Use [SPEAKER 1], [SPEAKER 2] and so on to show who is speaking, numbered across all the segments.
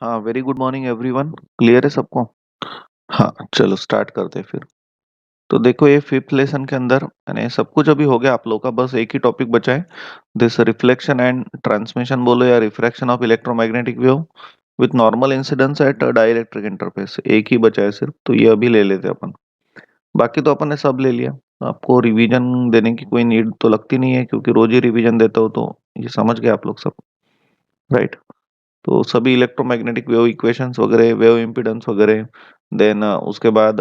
[SPEAKER 1] हाँ, very good morning everyone. Clear है सबको? हाँ, चलो स्टार्ट करते हैं फिर। तो देखो, ये फिफ्थ लेसन के अंदर यानी सब कुछ अभी हो गया आप लोग का, बस एक ही टॉपिक बचा है। दिस रिफ्लेक्शन एंड ट्रांसमिशन बोलो या refraction of electromagnetic wave with normal incidence at dielectric interface, एक ही बचा है सिर्फ, तो ये अभी ले लेते हैं अपन। बाकी तो अपन ने सब ले लिया। आपको रिवीजन देने की कोई नीड तो लगती नहीं है, क्योंकि रोज ही रिवीजन देता हो, तो ये समझ गए आप लोग सब, राइट? तो सभी इलेक्ट्रोमैग्नेटिक वेव इक्वेशंस वगैरह, वेव इम्पीडेंस वगैरह, देन उसके बाद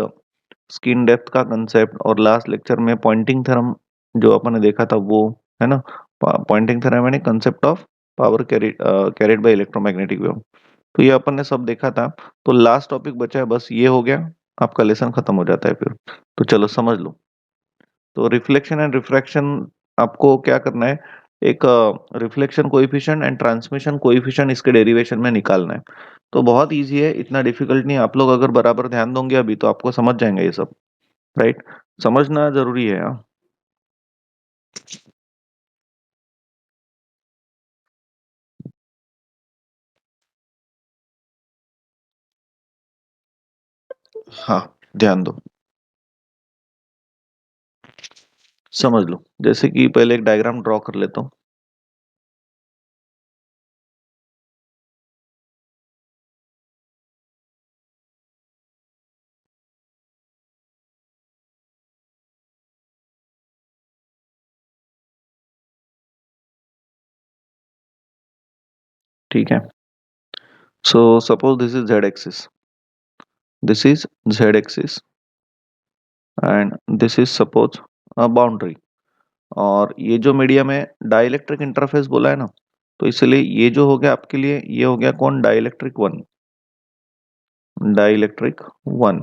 [SPEAKER 1] स्किन डेप्थ का कंसेप्ट, और लास्ट लेक्चर में पॉइंटिंग थ्योरम जो अपन ने देखा था वो, है ना? पॉइंटिंग थ्योरम यानी concept of power carried by electromagnetic wave. तो ये अपन ने सब देखा था। तो लास्ट टॉपिक बचा है, बस ये हो गया, आपका लेसन खत्म हो जाता है फिर। तो चलो समझ लो। तो रिफ्लेक्शन एंड रिफ्रैक्शन, आपको क्या करना है, एक reflection coefficient and transmission coefficient इसके डेरिवेशन में निकालना है। तो बहुत इजी है, इतना डिफिकल्ट नहीं है। आप लोग अगर बराबर ध्यान दोगे अभी तो आपको समझ जाएंगे ये सब, राइट? समझना जरूरी है, हाँ। हाँ, ध्यान दो, समझ लो। जैसे कि पहले एक डायग्राम ड्रॉ कर लेता हूँ। ठीक है। So suppose this is Z axis, this is Z axis, and this is suppose boundary. और ये जो मीडियम है, डाइलेक्ट्रिक इंटरफेस बोला है ना, तो इसलिए ये जो हो गया आपके लिए, ये हो गया कौन? Dielectric one. डाइलेक्ट्रिक वन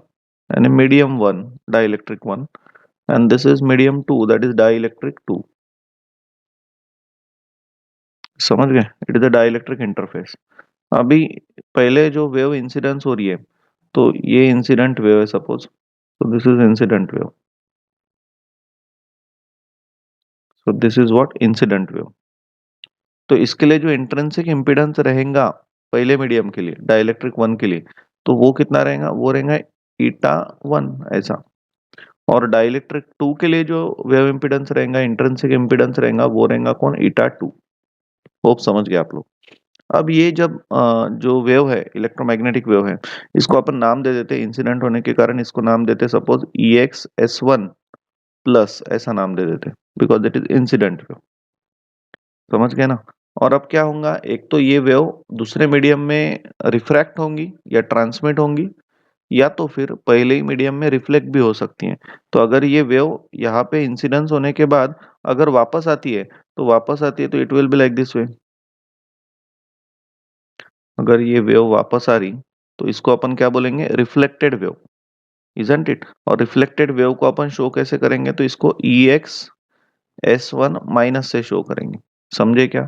[SPEAKER 1] यानी medium one, dielectric one. And this is medium two, that is dielectric two. समझ गए? It is a dielectric interface. अभी पहले जो वेव इंसिडेंस हो रही है, तो ये इंसिडेंट वेव है suppose, so this is incident wave, so this is what incident wave। तो इसके लिए जो इंट्रिंसिक इम्पीडेंस रहेगा पहले मीडियम के लिए, डाइलेक्ट्रिक वन के लिए, तो वो कितना रहेगा? वो रहेगा ईटा वन, ऐसा। और डाइलेक्ट्रिक टू के लिए जो वेव इम्पीडेंस रहेगा, इंट्रिंसिक इम्पीडेंस रहेगा, वो रहेगा कौन? ईटा टू। होप समझ गए आप लोग। अब ये जब जो वेव है, इलेक्ट्रोमैग्नेटिक वेव है, इसको अपन नाम दे देते हैं, इंसिडेंट होने के कारण इसको नाम देते हैं सपोज EX S1 प्लस, ऐसा नाम दे देते हैं, because it is incident wave. समझ गए ना? और अब क्या होगा, एक तो ये वेव दूसरे मीडियम में रिफ्रैक्ट होंगी या ट्रांसमिट होंगी, या तो फिर पहले ही मीडियम में रिफ्लेक्ट भी हो सकती हैं। तो अगर ये वेव यहाँ पे इंसिडेंस होने के बाद अगर वापस आती है, तो वापस आती है तो it will be like this way. अगर ये वेव वापस आ रही, तो इसको अपन क्या बोलेंगे? Reflected wave, isn't it? और रिफ्लेक्टेड वेव को अपन शो कैसे करेंगे? तो इसको EX S1 माइनस से शो करेंगे। समझे क्या?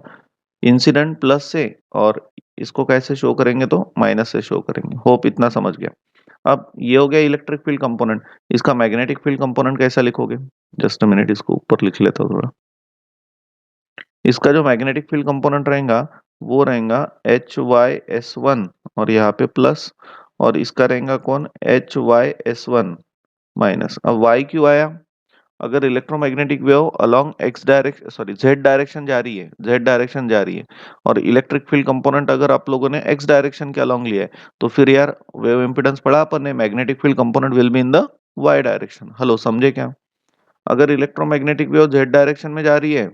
[SPEAKER 1] इंसिडेंट प्लस से, और इसको कैसे शो करेंगे? तो माइनस से शो करेंगे। होप इतना समझ गया। अब ये हो गया इलेक्ट्रिक फील्ड कंपोनेंट। इसका मैग्नेटिक फील्ड कंपोनेंट कैसा लिखोगे? जस्ट अ मिनट, इसको ऊपर लिख लेता हूँ थोड़ा। इसका जो मैग्नेटिक फील्ड कंपोनेंट रहेगा, वो रहेगा HY S1, और यहाँ पे प्लस, और इसका रहेगा कौन? HY S1 minus. अब y क्यों आया? अगर electromagnetic wave along x direction, sorry Z direction जा रही है, जेड डायरेक्शन जा रही है, और इलेक्ट्रिक फील्ड कंपोनेंट अगर आप लोगों ने एक्स डायरेक्शन के अलोंग लिया है, तो फिर यार वेव इंपीडेंस पढ़ा अपन ने, magnetic field component will be in the Y direction. Hello, समझे क्या? अगर इलेक्ट्रोमैग्नेटिक वेव जेड डायरेक्शन में जा रही है,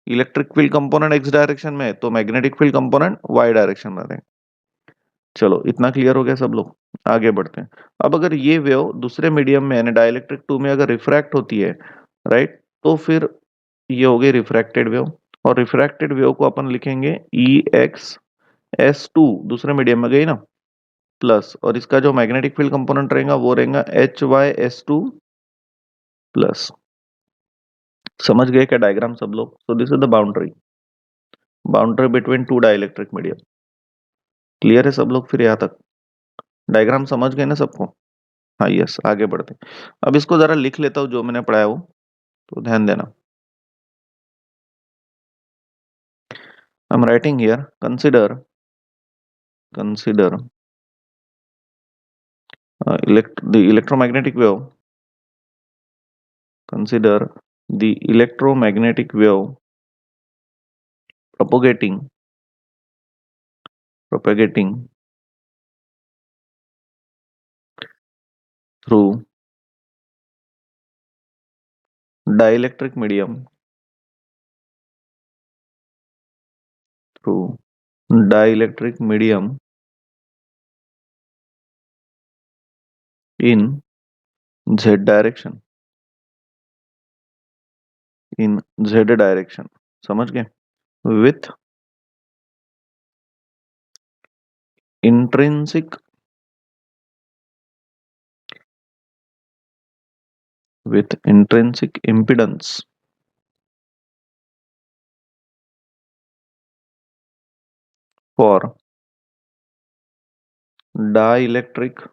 [SPEAKER 1] electric field component X direction में, तो magnetic field component Y direction में रहेगा। चलो, इतना क्लियर हो गया सब लोग? आगे बढ़ते हैं। अब अगर ये वेव दूसरे मीडियम में यानी डाइलेक्ट्रिक टू में अगर रिफ्रैक्ट होती है, राइट, तो फिर ये हो गई रिफ्रैक्टेड वेव। और रिफ्रैक्टेड वेव को अपन लिखेंगे EX S2, दूसरे मीडियम में गई ना, प्लस, और इसका जो मैग्नेटिक फील्ड कंपोनेंट रहेगा वो रहेगा HY S2 प्लस। समझ गए क्या डायग्राम सब लोग? So this is the boundary, boundary between two dielectric medium. Clear है सब लोग फिर यहाँ तक? डायग्राम समझ गए ना सबको? हाँ, यस, आगे बढ़ते हैं। अब इसको जरा लिख लेता हूँ जो मैंने पढ़ाया वो, तो ध्यान देना। आई am writing here, consider consider the electromagnetic wave. Consider the electromagnetic wave propagating propagating through dielectric medium through dielectric medium in z direction. In z direction, समझ गए? with intrinsic with intrinsic impedance for dielectric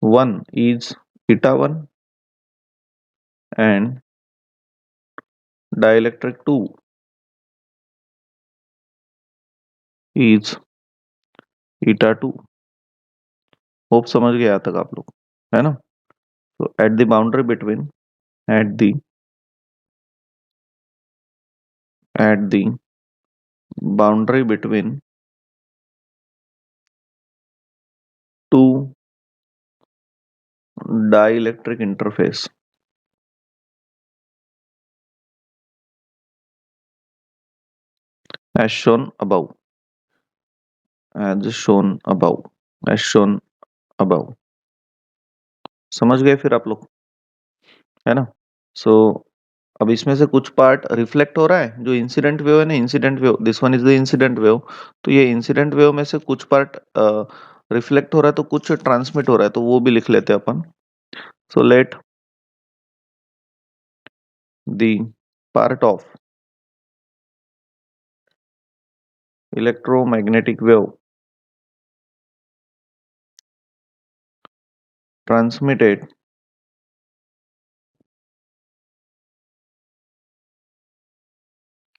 [SPEAKER 1] 1 is eta 1 and dielectric 2 is eta 2. Hope समझ गए यहाँ तक आप लोग, है ना? तो at the boundary between at the at the boundary between two dielectric interface as shown above as shown above as shown above. समझ गए फिर आप लोग, है ना? सो अब इसमें से कुछ पार्ट रिफ्लेक्ट हो रहा है, जो इंसिडेंट वेव है ना, incident wave, this one is the incident wave. तो ये इंसिडेंट वेव में से कुछ पार्ट रिफ्लेक्ट हो रहा है, तो कुछ ट्रांसमिट हो रहा है, तो वो भी लिख लेते हैं अपन। So let the part of electromagnetic wave transmitted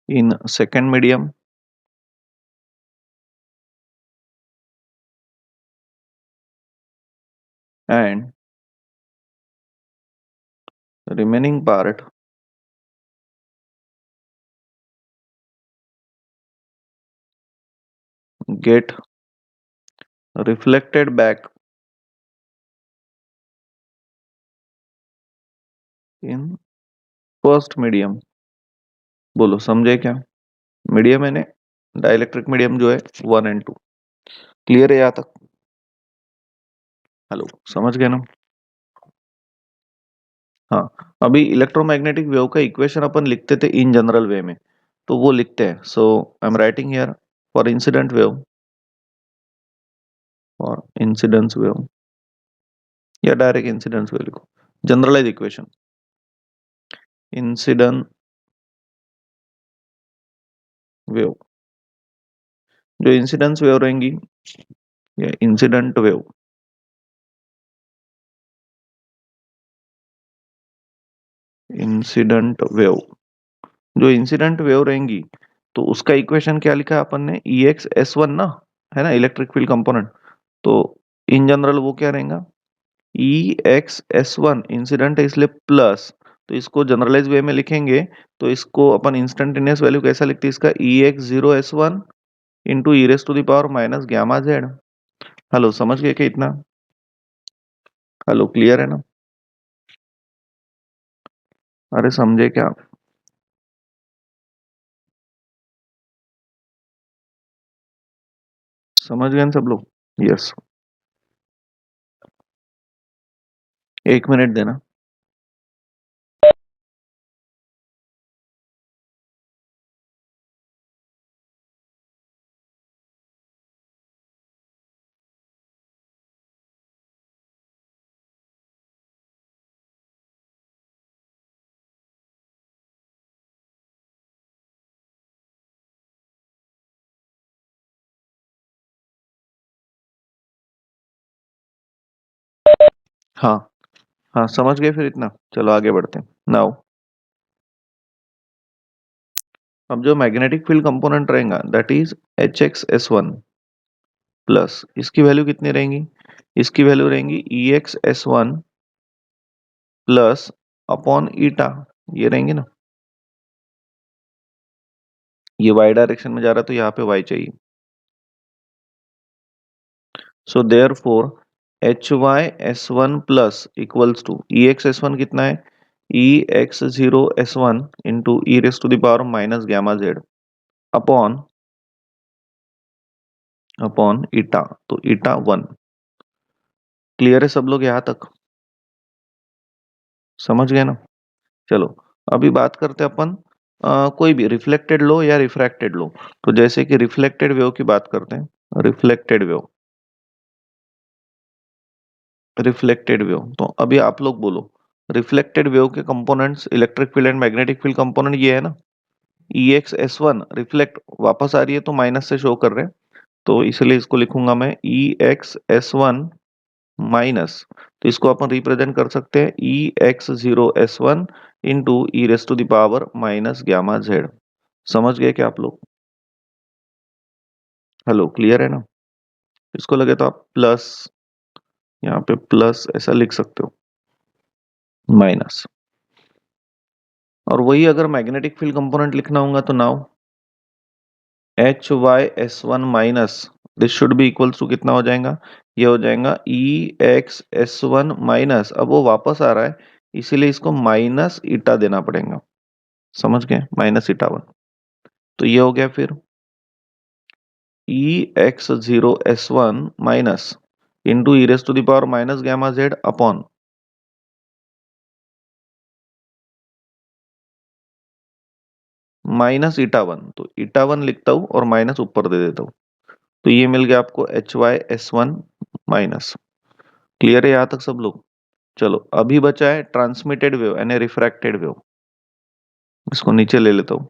[SPEAKER 1] in second medium and remaining part get reflected back in first medium। बोलो समझे क्या? मीडियम है, डाइलेक्ट्रिक मीडियम जो है 1 and 2। क्लियर है यहाँ तक? हेलो, समझ गए ना? हाँ, अभी इलेक्ट्रोमैग्नेटिक वेव का इक्वेशन अपन लिखते थे इन जनरल वे में, तो वो लिखते हैं। So I am writing here for incident wave, for incidence wave, या डायरेक्ट इंसिडेंस वेव लिखो। जनरलाइज इक्वेशन, इंसिडेंट वेव, जो इंसिडेंस वेव रहेंगी, ये इंसिडेंट वेव, इंसिडेंट वेव, जो इंसिडेंट वेव रहेंगी, तो उसका इक्वेशन क्या लिखा है अपन ने? ई एक्स एस वन ना, है ना, इलेक्ट्रिक फील्ड कंपोनेंट। तो इन जनरल वो क्या रहेगा? ई एक्स एस वन, इंसिडेंट है इसलिए प्लस, तो इसको जनरलाइज वे में लिखेंगे, तो इसको अपन इंस्टेंटेनियस वैल्यू कैसा लिखते हैं इसका? E X zero S one into E raise to the power minus gamma Z. Hello, समझ गए क्या इतना? हेलो, क्लियर है ना? अरे समझे क्या? समझ गए ना सब लोग? यस। 1 मिनट देना। हाँ हाँ, समझ गए फिर इतना? चलो आगे बढ़ते हैं नाउ। अब जो मैग्नेटिक फील्ड कंपोनेंट रहेगा that is H X S one plus इसकी वैल्यू कितनी रहेंगी, इसकी वैल्यू रहेंगी E X S one plus upon eta, ये रहेंगे ना, ये वाई डायरेक्शन में जा रहा है तो यहाँ पे वाई चाहिए। So therefore H Y S one plus equals to E X S one कितना है, E X zero S one into E raise to the power minus gamma Z upon upon eta, तो eta one. Clear है सब लोग यहाँ तक, समझ गए ना। चलो अभी बात करते हैं अपन कोई भी रिफ्लेक्टेड लो या रिफ्रैक्टेड लो। तो जैसे कि रिफ्लेक्टेड वेव की बात करते हैं, रिफ्लेक्टेड वेव, रिफ्लेक्टेड वेव, तो अभी आप लोग बोलो रिफ्लेक्टेड वेव के components electric field and magnetic field component ये है ना, ई एक्स एस वन रिफ्लेक्ट वापस आ रही है तो माइनस से शो कर रहे हैं, तो इसलिए इसको लिखूंगा मैं E X S one minus, तो इसको अपन रिप्रेजेंट कर सकते हैं E X zero S one into E raise to the power minus gamma Z. समझ गए क्या आप लोग, हेलो क्लियर है ना। इसको लगे तो आप प्लस, यहाँ पे प्लस ऐसा लिख सकते हो, माइनस। और वही अगर मैग्नेटिक फील्ड कंपोनेंट लिखना होगा तो now H Y S one minus this should be equals to कितना हो जाएगा, ये हो जाएगा E X S one minus, अब वो वापस आ रहा है इसीलिए इसको माइनस ईटा देना पड़ेगा, समझ गए, माइनस ईटा वन। तो ये हो गया फिर E X zero S one minus into E raise to the power minus gamma Z upon minus eta one, तो ईटा वन लिखता हूँ और माइनस ऊपर दे देता हूँ, तो ये मिल गया आपको H Y S one minus. Clear है यहाँ तक सब लोग। चलो अभी बचा है ट्रांसमिटेड वेव यानी रिफ्रैक्टेड वेव, इसको नीचे ले लेता हूँ।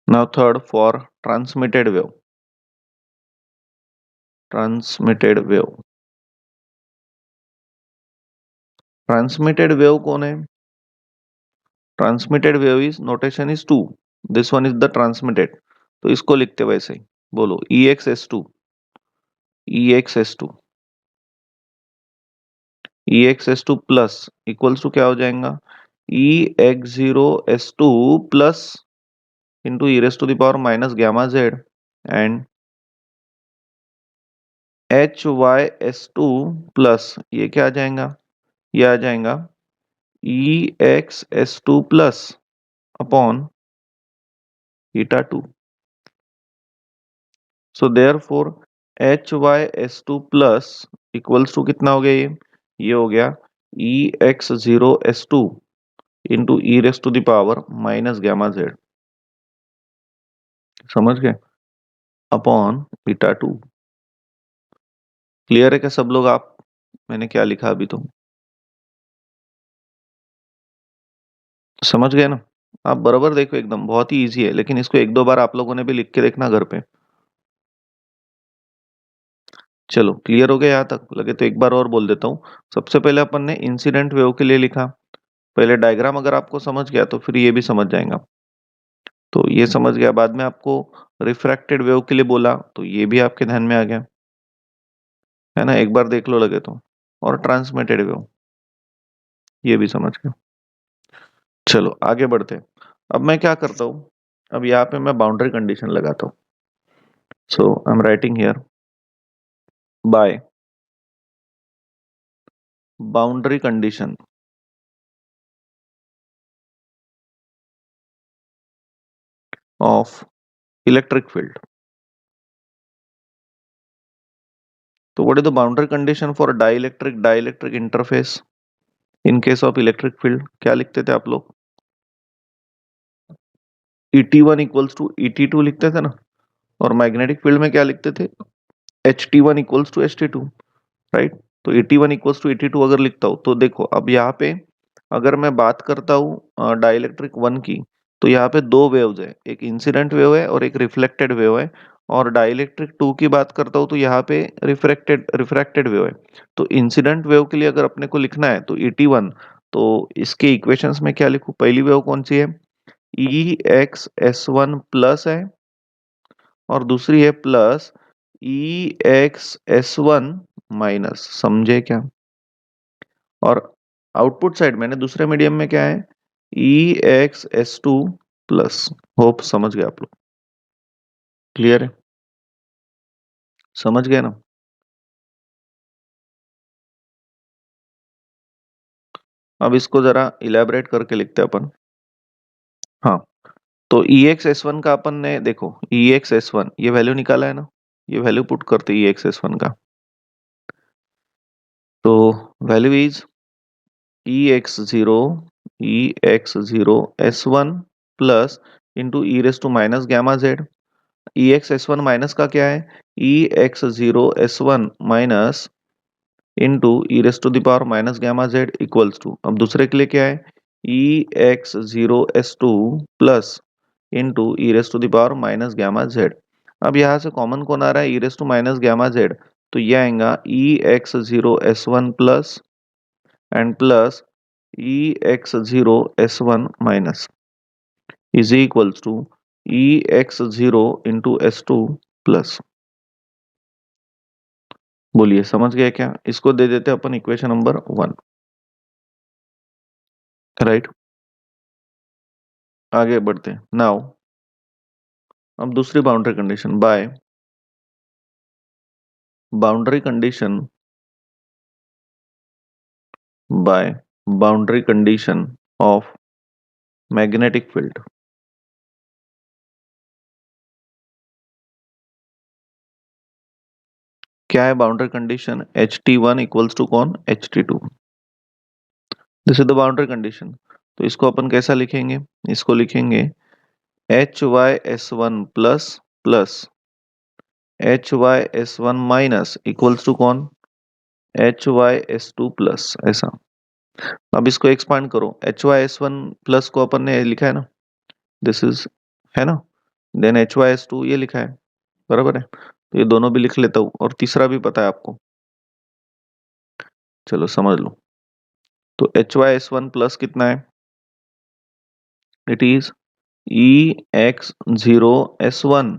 [SPEAKER 1] Now third for transmitted wave, transmitted wave, transmitted wave कौन है, transmitted wave is notation is two, this one is the transmitted, तो इसको लिखते वैसे ही, बोलो E X S two, E X S two, E X S two plus equals to क्या हो जाएगा, E X zero S two plus into E raise to the power minus gamma Z and H Y S two plus ये क्या आ जाएगा, ये आ जाएगा E X S two plus upon eta two. So therefore H Y S two plus equals to कितना हो गया, ये हो गया E X zero S two into E raise to the power minus gamma Z, समझ गए, upon eta to. Clear है क्या सब लोग आप, मैंने क्या लिखा अभी तो समझ गए ना। आप बराबर देखो एकदम बहुत ही इजी है, लेकिन इसको एक दो बार आप लोगों ने भी लिख के देखना घर पे। चलो क्लियर हो गया यहाँ तक, लगे तो एक बार और बोल देता हूँ। सबसे पहले अपन ने इंसिडेंट वेव के लिए लिखा, पहले डायग्राम अगर आपको समझ गया तो फिर ये भी समझ जाएगा, तो ये समझ गया। बाद में आपको रिफ्रैक्टेड वेव के लिए बोला तो ये भी आपके ध्यान में आ गया, है ना, एक बार देख लो लगे तो। और ट्रांसमिटेड वेव ये भी समझ गया। चलो आगे बढ़ते हैं। अब मैं क्या करता हूँ, अब यहाँ पे मैं बाउंड्री कंडीशन लगाता हूँ। So I am writing here by boundary condition of electric field. तो what is the boundary condition for dielectric interface in case of electric field, क्या लिखते थे आप लोग, ET one equals to ET two लिखते थे ना, और मैग्नेटिक फील्ड में क्या लिखते थे, HT one equals to HT two, right. तो ET one equals to ET two अगर लिखता हूँ तो देखो अब यहाँ पे अगर मैं बात करता हूँ डाइलेक्ट्रिक वन की, तो यहाँ पे दो वेव्स है, एक इंसिडेंट वेव है और एक रिफ्लेक्टेड वेव है, और डाइलेक्ट्रिक टू की बात करता हूँ तो यहाँ पे रिफ्रैक्टेड रिफ्रैक्टेड वेव है। तो इंसिडेंट वेव के लिए अगर अपने को लिखना है तो ET1, तो इसके इक्वेशंस में क्या लिखूं? पहली वेव कौन सी है? EXS1 प्लस है, और दूसरी है प्लस EXS1 माइनस। समझे क्या? और आउटपुट साइड मैंने दूसरे मीडियम में क्या है? EXS2 plus. होप समझ गए आप लोग? क्लियर है? समझ गए ना? अब इसको जरा इलेबरेट करके लिखते हैं अपन। हाँ, तो EXS1 का अपन ने देखो, EXS1 ये वैल्यू निकाला है ना, ये वैल्यू पुट करते EXS1 का। तो value is EX0 EX0 S1 plus into E raise to minus gamma Z. EXS1 minus का क्या है? EX0 S1 minus into E raise to the power minus gamma Z equals to, अब दूसरे के लिए क्या है? EX0 S2 plus into E raise to the power minus gamma Z. अब यहाँ से कॉमन कौन आ रहा है? E raise to minus gamma Z, तो ये आएगा EX0 S1 plus and plus EX0 S1 minus is equals to EX0 into S2 plus. बोलिए समझ गए क्या? इसको दे देते अपन इक्वेशन नंबर 1। राइट, आगे बढ़ते नाउ। अब दूसरी boundary condition, boundary condition by boundary condition of magnetic field. क्या है boundary condition? HT1 equals to कौन? HT2। This is the boundary condition. तो इसको अपन कैसा लिखेंगे? इसको लिखेंगे HY S1 plus plus HY S1 minus equals to कौन? HY S2 प्लस, ऐसा। अब इसको एक्सपांड करो, HY S1 प्लस को अपन ने लिखा है ना, दिस इज, है ना, देन HY S2 ये लिखा है, बराबर है। तो ये दोनों भी लिख लेता हूँ, और तीसरा भी पता है आपको, चलो समझ लो। तो HY S1 प्लस कितना है? It is EX0 S1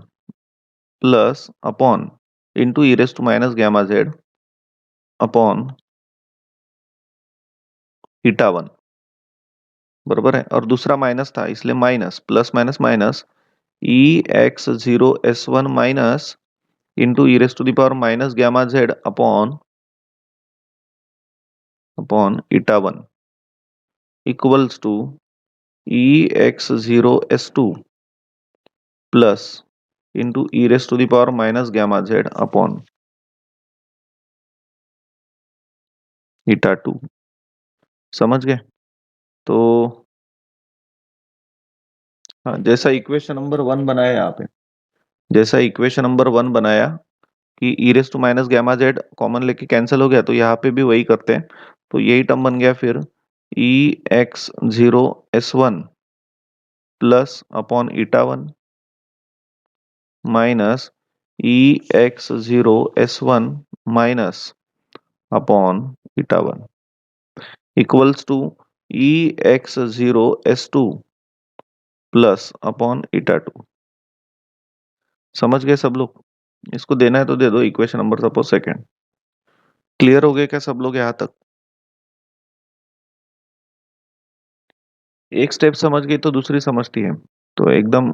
[SPEAKER 1] plus upon into E raise to minus gamma Z upon eta 1, बराबर है। और दूसरा माइनस था इसलिए minus, plus minus minus EX0 S1 minus into E raise to the power minus gamma Z upon upon eta 1 equals to EX0 S2 plus into E raise to the power minus gamma Z upon eta 2। समझ गए? तो हाँ, जैसा equation number 1 बनाया यहाँ पे, जैसा equation number 1 बनाया कि E raise to minus gamma Z common लेके कैंसिल हो गया, तो यहाँ पे भी वही करते हैं। तो यही टर्म बन गया फिर EX0 S1 plus upon eta 1 minus EX0 S1 minus upon eta 1 equals to EX0 S2 plus upon eta 2। समझ गए सब लोग? इसको देना है तो दे दो equation number suppose second. Clear हो गए क्या सब लोग यहाँ तक? एक स्टेप समझ गई तो दूसरी समझती है, तो एकदम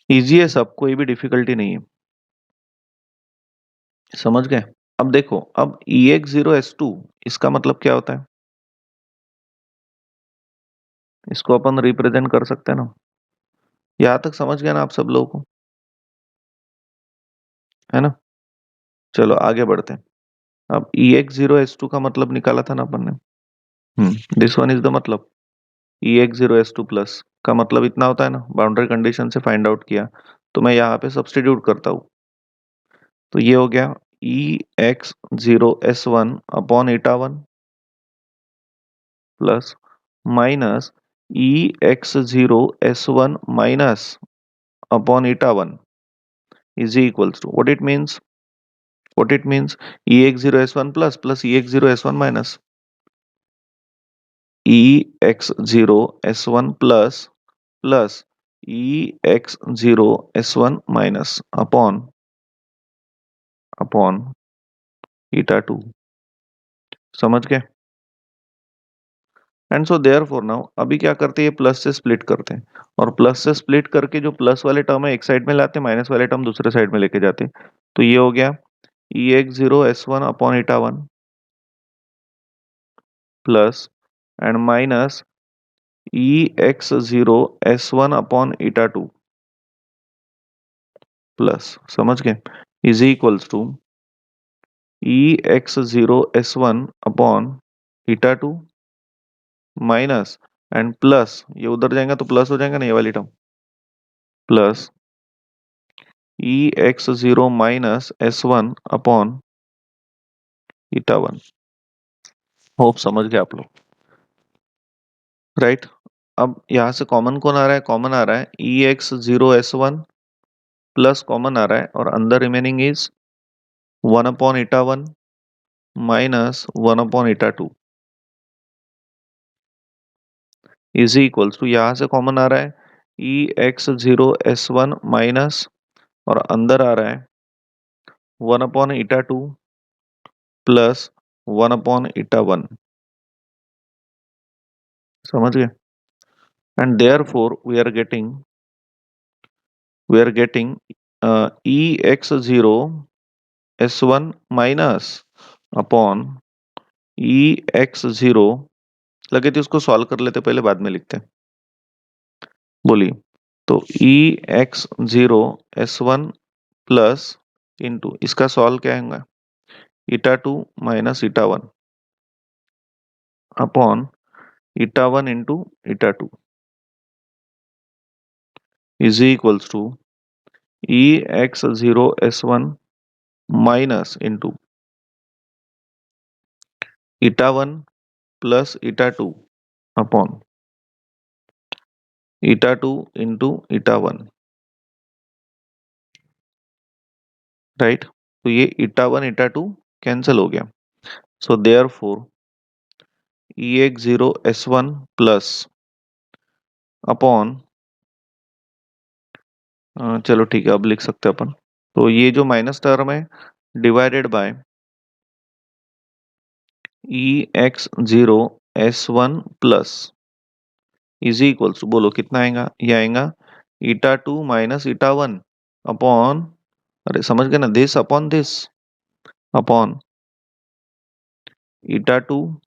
[SPEAKER 1] इजी है सब, कोई भी डिफिकल्टी नहीं है। समझ गए? अब देखो, अब EX0 S2 इसका मतलब क्या होता है? इसको अपन रिप्रेजेंट कर सकते हैं ना? यहाँ तक समझ गए ना आप सब लोगों को? है ना? चलो आगे बढ़ते हैं। अब EX0 S2 का मतलब निकाला था ना अपन ने। दिस वन इज द मतलब EX0 S2 प्लस का मतलब इतना होता है ना, बाउंड्री कंडीशन से फाइंड आउट किया। तो मैं यहाँ पे सब्सटीट्यूट करता हूँ, तो ये हो गया EX0 S1 upon eta 1 plus minus EX0 S1 minus upon eta 1 is equals to what it means ex0 s1 plus ex0 s1 minus ex0 s1 plus ex0 s1 minus upon eta 2। समझ गए? And so therefore now अभी क्या करते हैं, plus से split करते हैं, और प्लस से स्प्लिट करके जो प्लस वाले टर्म है एक साइड में लाते हैं, माइनस वाले टर्म दूसरे साइड में लेके जाते हैं। तो ये हो गया ex0 s1 upon eta 1 plus and minus ex0 s1 upon eta 2 plus. समझ गए? Is equals to ex0 s1 upon eta 2 minus and plus, ये उधर जाएगा तो प्लस हो जाएगा ना, ये वाली term, plus ex0 - s1 upon eta 1। Hope समझ गए आप लोग, राइट? अब यहां से कॉमन कौन आ रहा है? कॉमन आ रहा है ex0 s1 प्लस कॉमन आ रहा है, और अंदर remaining is 1/eta 1 minus 1/eta 2 is equals to, यहां से कॉमन आ रहा है ex0 s1 माइनस, और अंदर आ रहा है 1/eta 2 प्लस 1/eta 1। समझ गए? And therefore we are getting ex0 s1 minus upon ex0, लगे थे उसको सॉल्व कर लेते पहले, बाद में लिखते हैं। बोलिए। तो ex0 s1 प्लस इंटू इसका सॉल्व क्या होगा, eta 2 minus eta 1 upon eta 1 into eta 2 is equals to ex0 s1 minus into eta 1 plus eta 2 upon eta 2 into eta 1, right? तो ये eta 1 eta 2 कैंसिल हो गया। So therefore ex0 s1 plus upon, चलो ठीक है, अब लिख सकते हैं अपन। तो ये जो माइनस टर्म है divided by ex0 s1 plus is equals, बोलो कितना आएगा? ये आएगा eta 2 माइनस eta 1 अपॉन, अरे समझ गए ना, this upon this, upon eta 2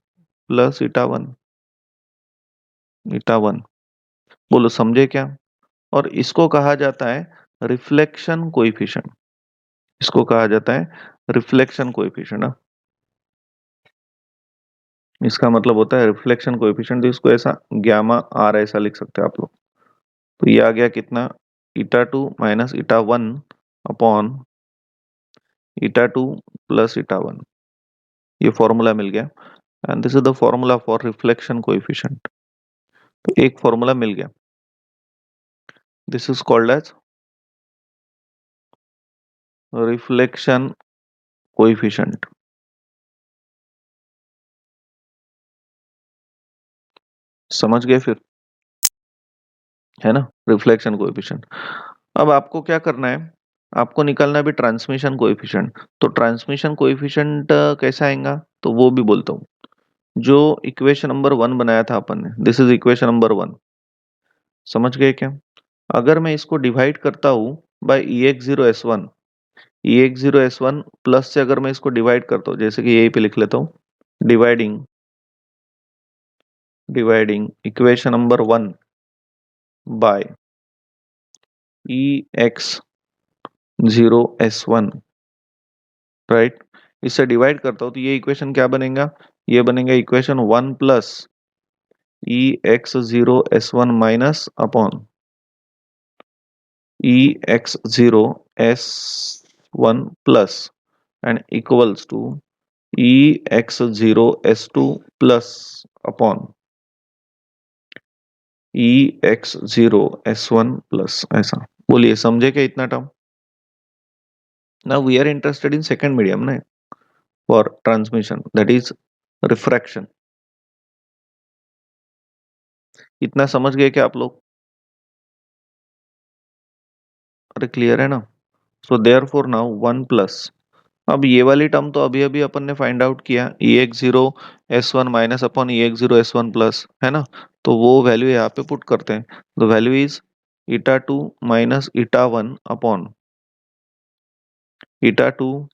[SPEAKER 1] plus eta 1। बोलो समझे क्या? और इसको कहा जाता है रिफ्लेक्शन कोएफिशिएंट। इसको कहा जाता है रिफ्लेक्शन कोएफिशिएंट। इसका मतलब होता है रिफ्लेक्शन कोएफिशिएंट, तो इसको ऐसा गामा आर ऐसा लिख सकते हैं आप लोग। तो ये आ गया कितना, eta 2 minus eta 1 upon eta 2 plus eta 1। ये फॉर्मूला मिल गया, and this is the formula for reflection coefficient. तो एक फॉर्मूला मिल गया, this is called as reflection coefficient. समझ गए फिर, है ना, रिफ्लेक्शन कोएफिशिएंट। अब आपको क्या करना है, आपको निकालना भी ट्रांसमिशन कोएफिशिएंट। तो ट्रांसमिशन कोएफिशिएंट कैसा आएगा, तो वो भी बोलता हूँ। जो इक्वेशन नंबर 1 बनाया था अपन ने, दिस इज इक्वेशन नंबर 1। समझ गए क्या? अगर मैं इसको डिवाइड करता हूँ bye ex0 s1, ex0 s1 plus से अगर मैं इसको डिवाइड करता हूँ, जैसे कि यहीं पे लिख लेता हूँ, dividing dividing equation number 1 by ex0 s1, right? इससे डिवाइड करता हूँ तो ये इक्वेशन क्या बनेगा, ये बनेगा equation 1 plus ex0 s1 minus upon ex0 s1 plus and equals to ex0 s2 plus upon ex0 s1 plus. ऐसा बोलिए, समझे क्या इतना term? Now we are interested in second medium na, for transmission, that is refraction. इतना समझ गए क्या आप लोग? अरे क्लियर है ना? So therefore now one plus, अब ये वाली टर्म तो अभी अभी अपन ने फाइंड आउट किया, E X zero S one minus upon E X zero S one plus, है ना? तो वो वैल्यू यहाँ पे पुट करते हैं। The value is eta two minus eta one upon eta two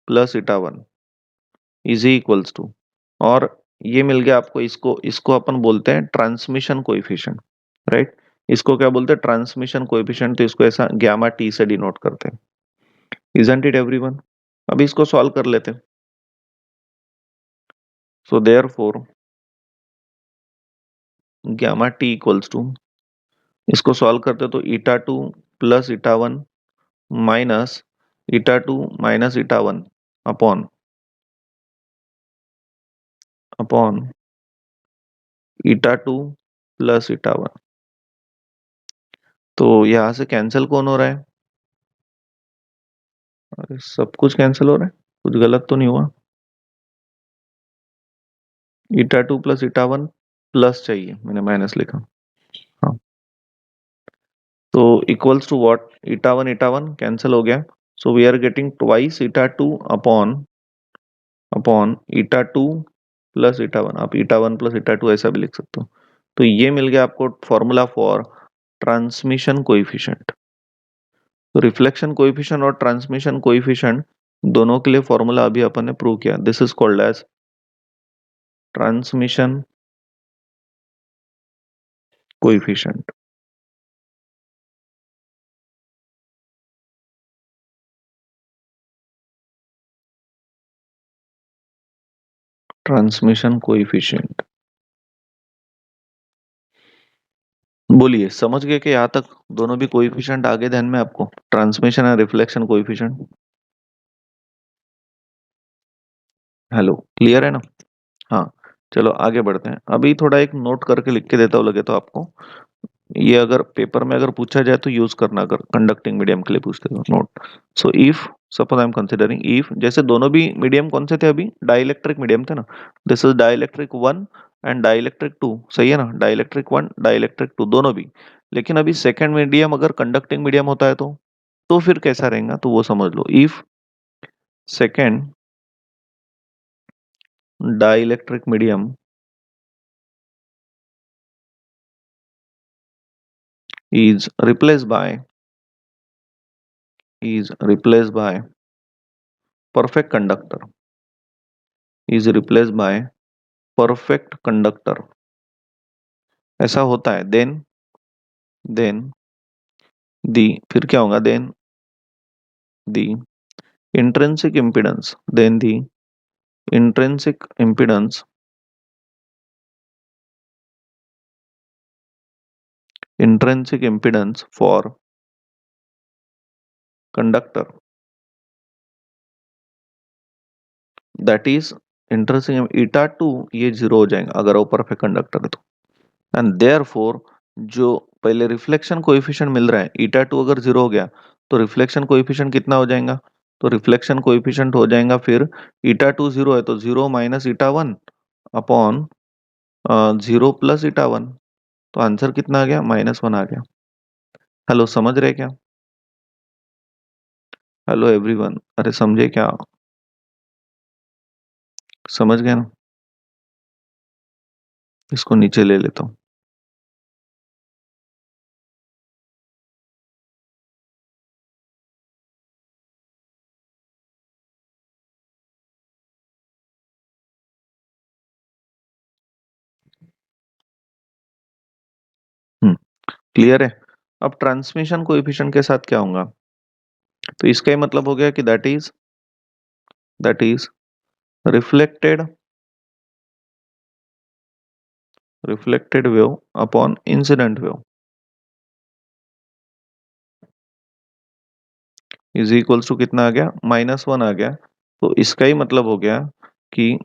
[SPEAKER 1] plus eta one is equals to, और ये मिल गया आपको, इसको इसको अपन बोलते हैं ट्रांसमिशन कोएफिशिएंट, राइट? इसको क्या बोलते हैं? Transmission coefficient. तो इसको ऐसा गामा टी से डिनोट करते हैं। Isn't it everyone? अभी इसको सॉल्व कर लेते हैं। So therefore gamma T equals to, इसको सॉल्व करते तो eta two plus eta one minus eta two minus eta one upon upon eta two plus eta one. तो यहां से कैंसिल कौन हो रहा है? अरे सब कुछ कैंसिल हो रहा है, कुछ गलत तो नहीं हुआ? Eta two plus eta one plus चाहिए, मैंने माइनस लिखा। हाँ, तो equals to what? Eta one cancel हो गया, so we are getting twice eta two upon upon eta two plus eta one. आप eta one plus eta two ऐसा भी लिख सकते हो। तो ये मिल गया आपको फॉर्मूला फॉर ट्रांसमिशन कोएफिशिएंट। तो रिफ्लेक्शन कोएफिशिएंट और ट्रांसमिशन कोएफिशिएंट दोनों के लिए फॉर्मूला अभी अपन ने प्रूव किया। This is called as transmission coefficient. Transmission coefficient, बोलिए समझ गए कि यहाँ तक दोनों भी कोएफिशिएंट आ गए ध्यान में आपको? ट्रांसमिशन और रिफ्लेक्शन कोएफिशिएंट। हेलो, क्लियर है ना? हाँ, चलो आगे बढ़ते हैं। अभी थोड़ा एक नोट करके लिख के देता हूँ, लगे तो आपको। ये अगर पेपर में अगर पूछा जाए तो यूज करना, अगर कंडक्टिंग मीडियम के लिए पूछते हो note. So if suppose I am considering, if जैसे दोनों भी मीडियम कौन से थे अभी? डाइलेक्ट्रिक मीडियम थे ना। This is dielectric one and dielectric two, सही है ना? डाइलेक्ट्रिक वन डाइलेक्ट्रिक टू दोनों भी। लेकिन अभी सेकंड मीडियम अगर कंडक्टिंग मीडियम होता है तो फिर कैसा रहेगा? तो वो समझ लो। If second dielectric medium is replaced by is replaced by perfect conductor, is replaced by perfect conductor, ऐसा होता है, then the फिर क्या होगा? The intrinsic impedance, then the intrinsic impedance intrinsic impedance for conductor, that is intrinsic eta 2 ये zero हो जाएगा अगर वो परफेक्ट कंडक्टर है तो। एंड देयरफॉर जो पहले रिफ्लेक्शन कोएफिशिएंट मिल रहा है ईटा टू अगर जीरो हो गया तो रिफ्लेक्शन कोएफिशिएंट कितना हो जाएगा? तो रिफ्लेक्शन कोएफिशिएंट हो जाएगा फिर ईटा टू जीरो है तो zero minus eta one upon zero plus eta one. तो आंसर कितना आ गया? माइनस वन आ गया। हेलो, समझ रहे क्या? हेलो एवरीवन, अरे समझे क्या? समझ गए ना? इसको नीचे ले लेता हूँ। क्लियर है? अब ट्रांसमिशन कोएफिशिएंट के साथ क्या होगा? तो इसका ही मतलब हो गया कि that is reflected reflected wave upon incident wave is equals to कितना आ गया? माइनस वन आ गया। तो इसका ही मतलब हो गया कि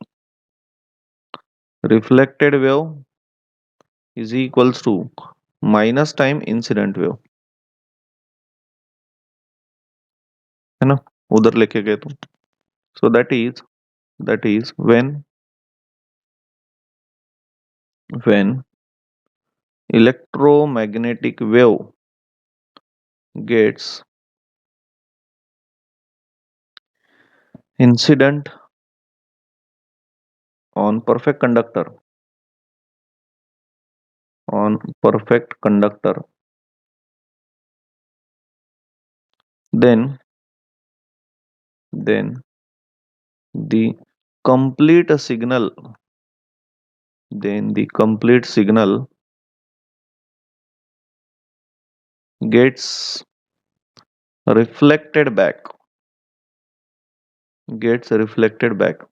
[SPEAKER 1] reflected wave is equals to minus time incident wave, है ना? उधर लेके गए तो। So that is when electromagnetic wave gets incident on perfect conductor, then then the complete signal then the complete signal gets reflected back gets reflected back।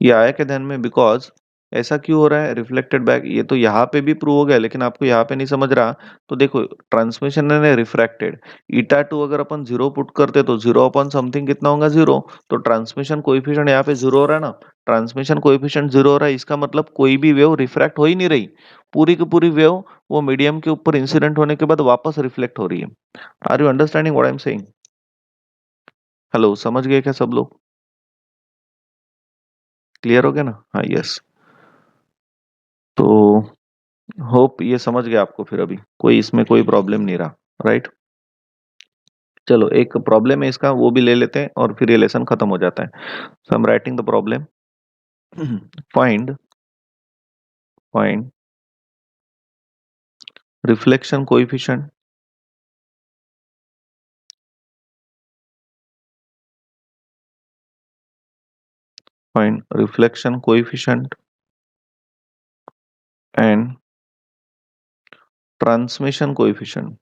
[SPEAKER 1] ये आया क्या ध्यान में? बिकॉज ऐसा क्यों हो रहा है रिफ्लेक्टेड बैक? ये तो यहाँ पे भी प्रूव हो गया, लेकिन आपको यहाँ पे नहीं समझ रहा। तो देखो, ट्रांसमिशन ने रिफ्रैक्टेड, ईटा टू अगर अपन जीरो पुट करते तो जीरो अपॉन समथिंग कितना होगा? जीरो। तो ट्रांसमिशन कोएफिशिएंट यहाँ पे जीरो हो रहा है ना। ट्रांसमिशन कोएफिशिएंट जीरो हो रहा है, इसका मतलब कोई भी वेव रिफ्रैक्ट हो ही नहीं रही। पूरी की पूरी वेव वो मीडियम के ऊपर इंसिडेंट होने के बाद वापस रिफ्लेक्ट हो रही है। Are you understanding what I am saying? Hello, समझ गए क्या सब लोग? क्लियर हो गया ना? हाँ, यस। तो होप ये समझ गया आपको, फिर अभी कोई इसमें कोई प्रॉब्लम नहीं रहा, राइट? चलो, एक प्रॉब्लम है इसका, वो भी ले लेते हैं और फिर ये लेसन खत्म हो जाता है। So I am writing the problem. Find find reflection coefficient find reflection coefficient and transmission coefficient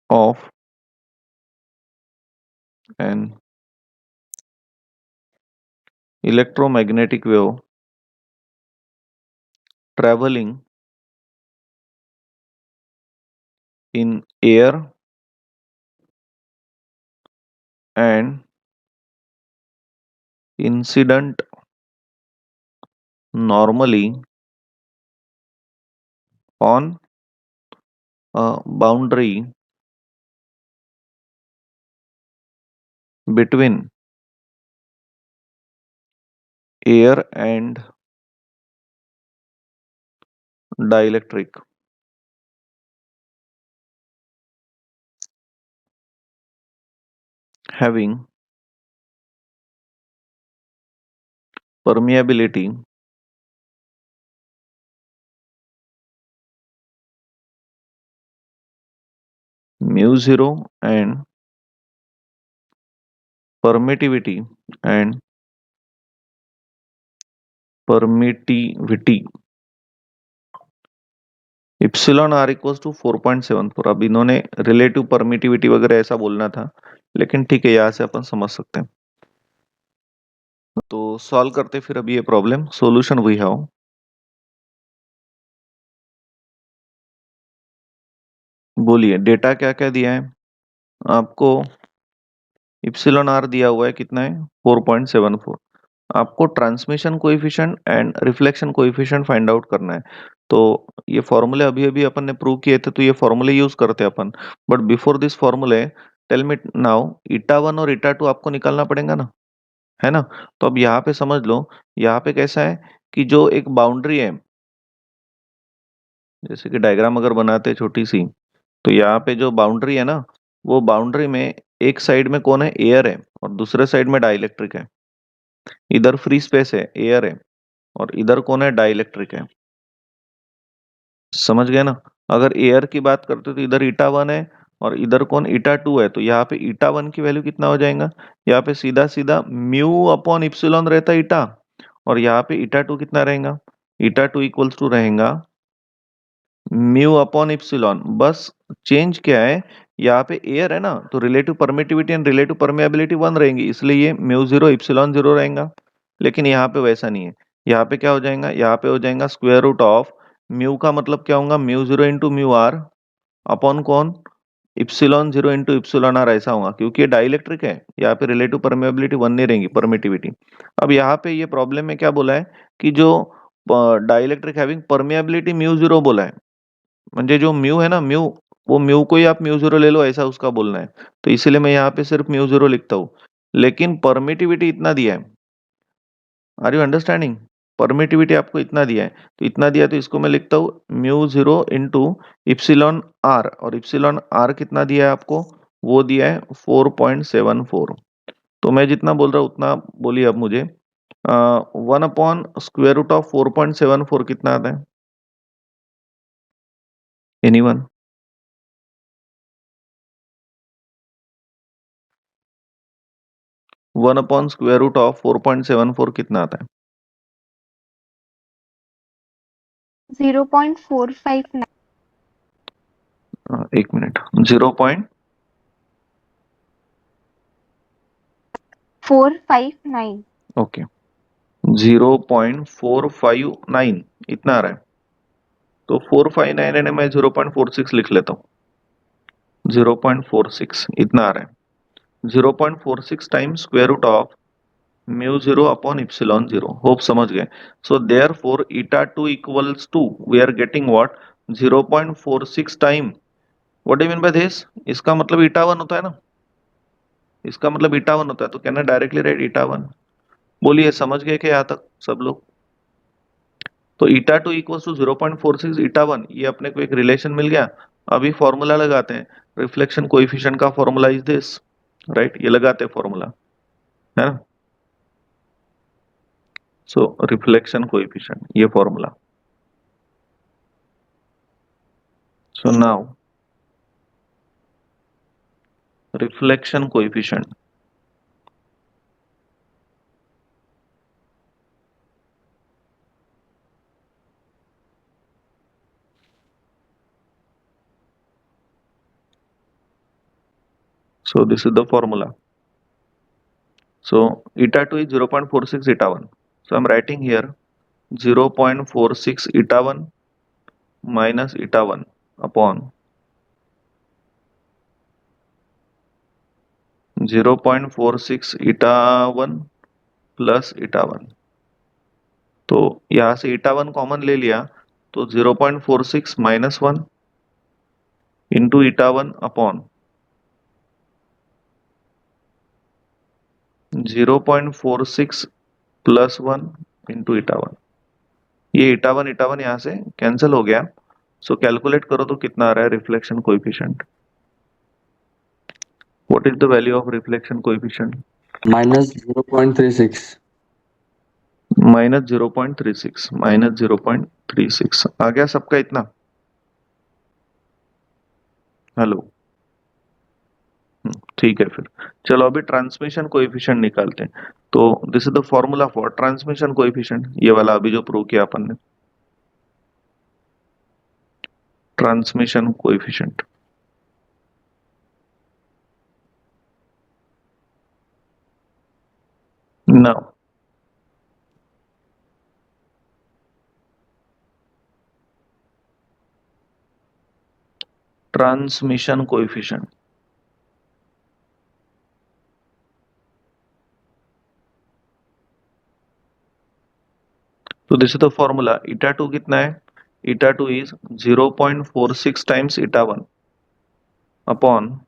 [SPEAKER 1] of an electromagnetic wave travelling in air and incident normally on a boundary between air and dielectric, having permeability mu zero and permittivity and permittivity epsilon R equals to 4.74। अब इन्होंने relative permittivity वगैरह ऐसा बोलना था, लेकिन ठीक है, यहाँ से अपन समझ सकते हैं। तो सॉल्व करते फिर अभी ये प्रॉब्लम, सॉल्यूशन वी हैव। बोलिए, डेटा क्या क्या दिया है आपको? इप्सिलॉन आर दिया हुआ है, कितना है? 4.74। आपको transmission coefficient and reflection coefficient find out करना है। तो ये फॉर्मूले अभी अभी अपन ने प्रूव किए थे, तो ये फॉर्मूले यूज करते हैं अपन। बट बिफोर दिस फॉर्मूले, tell me now, eta one और ईटा टू आपको निकालना पड़ेगा ना, है ना? तो अब यहाँ पे समझ लो, यहाँ पे कैसा है कि जो एक बाउंड्री है, जैसे कि डायग्राम अगर बनाते हैं छोटी सी, तो यहाँ पे जो बाउंड्री है ना, वो बाउंड्री में एक साइड में कौन है? एयर है, और दूसरे साइड में डाइलेक्ट्रिक है। इधर फ्री स्पेस है, एयर है, और इधर कौन है? डाइलेक्ट्रिक है। समझ गए ना? अगर एयर की बात करते तो इधर ईटा वन है, और इधर कौन? ईटा टू है। तो यहाँ पे ईटा वन की वैल्यू कितना हो जाएगा? यहाँ पे सीधा सीधा म्यू अपॉन इप्सिलॉन रहता है ईटा, और यहाँ पे ईटा टू कितना रहेगा? ईटा टू इक्वल्स टू रहेगा म्यू अपॉन इप्सिलॉन। बस चेंज क्या है, यहाँ पे एयर है ना, तो relative permittivity and relative permeability one रहेंगी, इसलिए ये म्यू जीरो इप्सिलॉन जीरो रहेगा। लेकिन यहाँ पे वैसा नहीं है। यहाँ पे क्या हो जाएगा? यहाँ पे हो जाएगा स्क्वायर रूट ऑफ म्यू का मतलब क्या होगा? Mu zero into mu R upon कौन? Epsilon zero into epsilon R, ऐसा होगा, क्योंकि ये डाइलेक्ट्रिक है। यहाँ पे रिलेटिव परमेबिलिटी वन नहीं रहेंगी, परमिटिविटी। अब यहाँ पे ये प्रॉब्लम में क्या बोला है कि जो dielectric having permeability mu zero बोला है, म्हणजे जो म्यू है ना, म्यू, वो म्यू को ही आप म्यू जीरो ले लो, ऐसा उसका बोलना है। तो इसीलिए मैं यहाँ पे सिर्फ म्यू जीरो लिखता हूँ। लेकिन परमिटिविटी इतना दिया है, आर यू अंडरस्टैंडिंग? परमिटिविटी आपको इतना दिया है, तो इतना दिया, तो इसको मैं लिखता हूँ mu zero into epsilon R, और इप्सिलॉन आर कितना दिया है आपको? वो दिया है 4.74। तो मैं जितना बोल रहा हूँ उतना बोलिए अब मुझे। 1/√4.74 कितना आता है? एनीवन? 1/√4.74 कितना आता है?
[SPEAKER 2] 0.459।
[SPEAKER 1] 1 मिनट, 0.
[SPEAKER 2] 459।
[SPEAKER 1] ओके, 0.459 इतना आ रहा है। तो 459 है, मैं 0.46 लिख लेता हूँ। 0.46 इतना आ रहा है। 0.46 times square root of mu zero upon epsilon zero. Hope समझ गए? So therefore eta two equals to, we are getting what? 0.46 time, what do you mean by this? इसका मतलब ईटा वन होता है ना, इसका मतलब ईटा वन होता है, तो can I directly write eta one? बोलिए, समझ गए क्या यहाँ तक सब लोग? तो eta two equals to 0.46 eta one, ये अपने को एक रिलेशन मिल गया। अभी फॉर्मूला लगाते हैं, रिफ्लेक्शन कोएफिशिएंट का फॉर्मूला इज दिस, राइट? ये लगाते हैं फॉर्मूला, है ना? सो रिफ्लेक्शन कोएफिशिएंट, ये formula. So now reflection coefficient, so this is the formula. So eta 2 is 0.46 eta 1, so I'm writing here 0.46 eta 1 minus eta 1 upon 0.46 eta 1 plus eta 1। तो यहां से eta 1 common ले लिया, तो 0.46 minus 1 into eta 1 upon 0.46 plus 1 into eta 1। ये eta 1 यहाँ से cancel हो गया। सो कैलकुलेट करो तो कितना आ रहा है reflection coefficient? What is the value of reflection coefficient?
[SPEAKER 3] -0.36।
[SPEAKER 1] -0.36, -0.36 आ गया सबका इतना? हेलो? ठीक है फिर। चलो अभी ट्रांसमिशन कोएफिशिएंट निकालते हैं। तो this is the formula for transmission coefficient, ये वाला अभी जो प्रूव किया अपन ने, transmission coefficient. Now transmission coefficient, तो this is the formula. Eta two कितना है? Eta two is 0.46 times eta one upon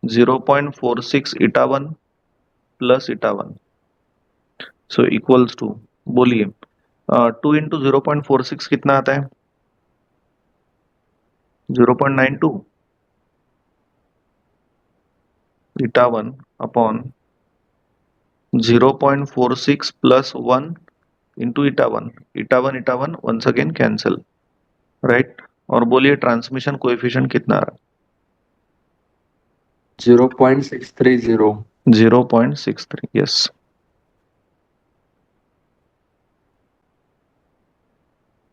[SPEAKER 1] 0.46 eta one plus eta one, so equals to, बोलिए, 2 इंटू 0.46 कितना आता है? 0.92 eta one upon 0.46 plus 1 into eta one once again cancel, right? और बोलिए transmission coefficient कितना आ रहा
[SPEAKER 3] 0.630।
[SPEAKER 1] है? 0.63, यस।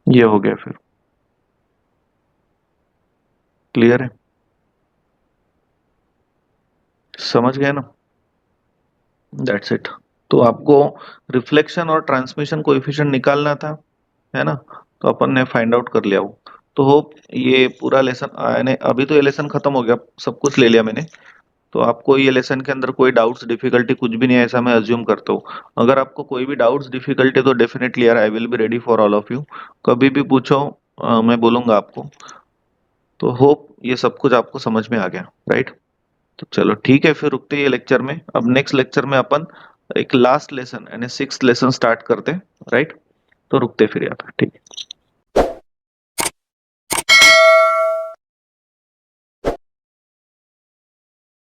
[SPEAKER 1] ये हो गया फिर, क्लियर है? समझ गए ना? That's it. तो आपको रिफ्लेक्शन और ट्रांसमिशन कोएफिशिएंट निकालना था, है ना? तो अपन ने फाइंड आउट कर लिया वो। तो होप ये पूरा लेसन, यानी अभी तो ये लेसन खत्म हो गया, सब कुछ ले लिया मैंने। तो आपको ये लेसन के अंदर कोई डाउट्स डिफिकल्टी कुछ भी नहीं है, ऐसा मैं अज्यूम करता हूँ। अगर आपको कोई भी डाउट्स डिफिकल्टी, तो डेफिनेटली यार I will be ready for all of you. कभी भी पूछो, मैं बोलूंगा आपको। तो होप ये सब कुछ आपको समझ में आ गया, राइट? तो चलो ठीक है, फिर रुकते हैं ये लेक्चर में। अब नेक्स्ट लेक्चर में अपन एक लास्ट लेसन यानी 6th लेसन स्टार्ट करते हैं, राइट? तो रुकते हैं फिर यहाँ पे, ठीक है।